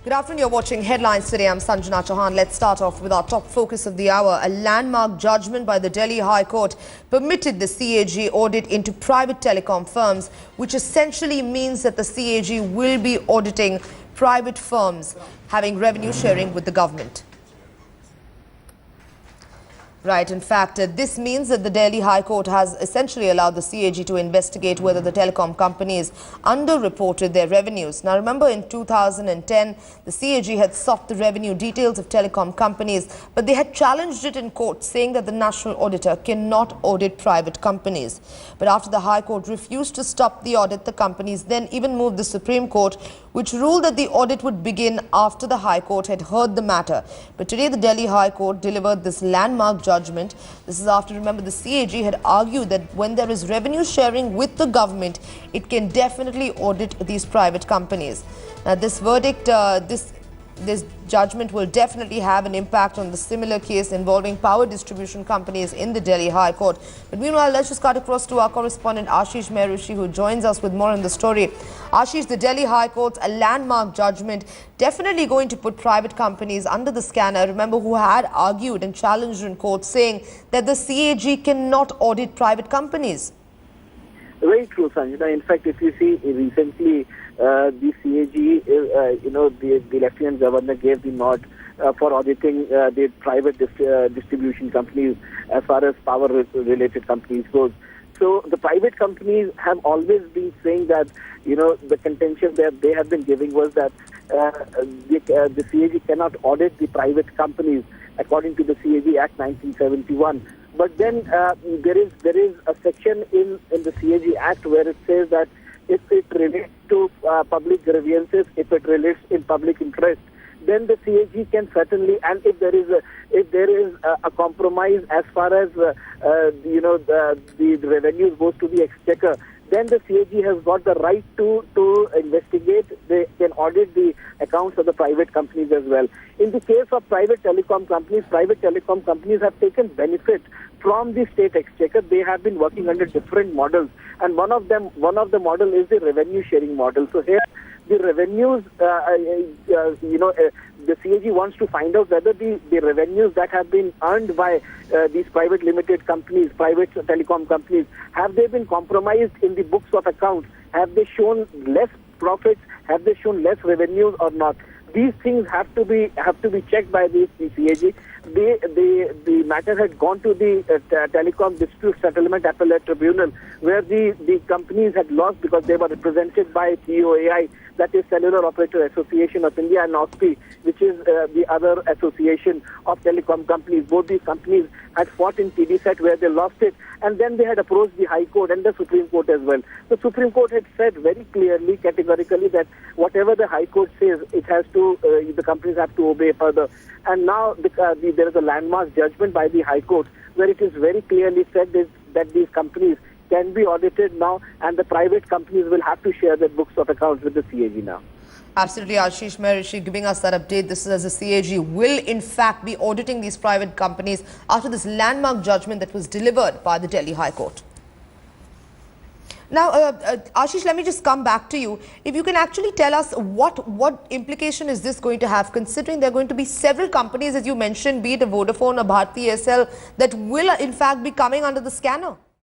Good afternoon, you're watching Headlines today. I'm Sanjana Chauhan. Let's start off with our top focus of the hour. A landmark judgment by the Delhi High Court permitted the CAG audit into private telecom firms, which essentially means that the CAG will be auditing private firms having revenue sharing with the government. Right. In fact, this means that the Delhi High Court has essentially allowed the CAG to investigate whether the telecom companies underreported their revenues. Now, remember, in 2010, the CAG had sought the revenue details of telecom companies, but they had challenged it in court, saying that the national auditor cannot audit private companies. But after the High Court refused to stop the audit, the companies then even moved the Supreme Court, which ruled that the audit would begin after the High Court had heard the matter. But today, the Delhi High Court delivered this landmark judgment. This is after, remember, the CAG had argued that when there is revenue sharing with the government, it can definitely audit these private companies. Now, this verdict, this judgment will definitely have an impact on the similar case involving power distribution companies in the Delhi High Court. But meanwhile, let's just cut across to our correspondent Ashish Mehrishi, who joins us with more on the story. Ashish, the Delhi High Court's a landmark judgment, definitely going to put private companies under the scanner. Remember, who had argued and challenged in court, saying that the CAG cannot audit private companies. Very true, Sanjana. In fact, if you see recently, the CAG, the Lieutenant Governor gave the nod for auditing the private distribution companies as far as power-related companies goes. So the private companies have always been saying that, the contention that they have been giving was that the CAG cannot audit the private companies according to the CAG Act 1971. But then there is a section in the CAG Act where it says that if it relates to public grievances, if it relates in public interest, then the CAG can certainly, and if there is a compromise as far as the revenues goes to the exchequer, then the CAG has got the right to investigate. They can audit the accounts of the private companies as well. In the case of private telecom companies have taken benefit from the state exchequer. They have been working under different models, and one of the model is the revenue sharing model. So here, the revenues, the CAG wants to find out whether the revenues that have been earned by these private limited companies, private telecom companies, have they been compromised in the books of accounts? Have they shown less profits? Have they shown less revenues or not? These things have to be checked by the CAG. The matter had gone to the Telecom Dispute Settlement Appellate Tribunal, where the companies had lost because they were represented by TOAI, that is Cellular Operator Association of India, and OSPI, which is the other association of telecom companies. Both these companies had fought in TDSAT where they lost it, and then they had approached the High Court and the Supreme Court as well. The Supreme Court had said very clearly, categorically, that whatever the High Court says, it has to, the companies have to obey further. And now there is a landmark judgment by the High Court where it is very clearly said that these companies can be audited now, and the private companies will have to share their books of accounts with the CAG now. Absolutely, Ashish Mehrishi giving us that update. This is as the CAG will in fact be auditing these private companies after this landmark judgment that was delivered by the Delhi High Court. Now, Ashish, let me just come back to you. If you can actually tell us what implication is this going to have, considering there are going to be several companies, as you mentioned, be it a Vodafone or Bharti Airtel, that will in fact be coming under the scanner?